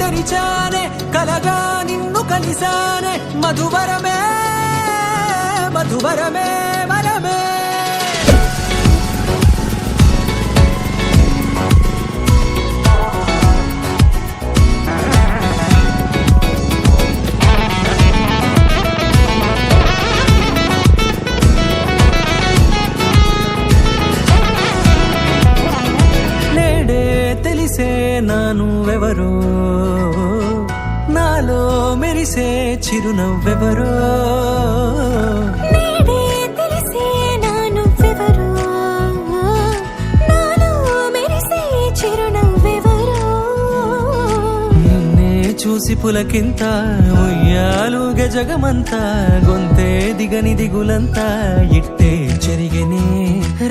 తెరిచానే కలగా నిన్ను కలిసానే మధువరమే మధువరమే వరమే తెలిసే నానువెవరో నాలో మెరిసే చిరునవ్వెవరో తెలిసే నానువెవరో నాలో మెరిసే చిరునవ్వెవరో నిన్నే చూసి పులకింత ఉయ్యాలుగ జగమంతా గొంతే దిగని దిగులంతా ఇట్టే చెరిగనే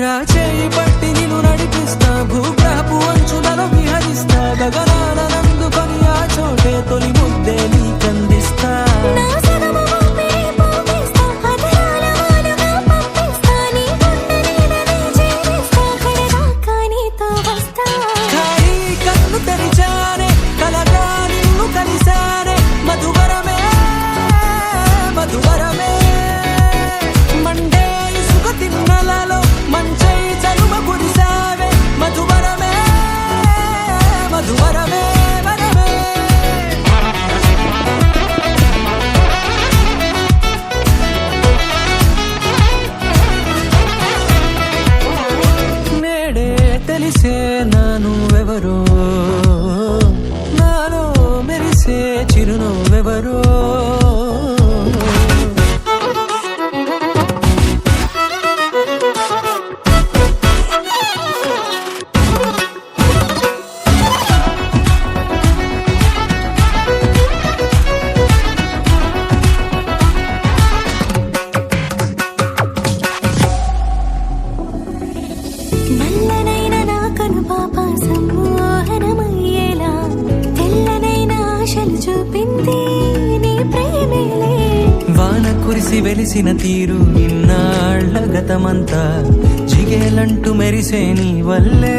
రాచేయి పట్టి నిన్ను నడిపిస్తా భూగ్రహపు అంచులలో విహరిస్తా గగనాల నందుకొని ఆ చోటే తొలి ముద్దే నీకందిస్తా ఖాళీ కన్ను తెరిచానే కలగా నిన్ను కలిసానే మధువరమే మధువరమే మండే ఇసుక తిన్నలలో మంచై చలువ కురిసావే మధువరమే మధువరమే వరమే నేడే తెలిసే నానువెవరో నాలో మెరిసే చిరునవ్వెవరో నల్లనైన నా కనుపాప సమ్మోహనమయ్యేలా తెల్లనైన ఆశలు చూపింది నీ ప్రేమేలే వాన కురిసి వెలిసిన తీరు ఇన్నాళ్ల గతమంతా జిగేలంటూ మెరిసే నీ వల్లే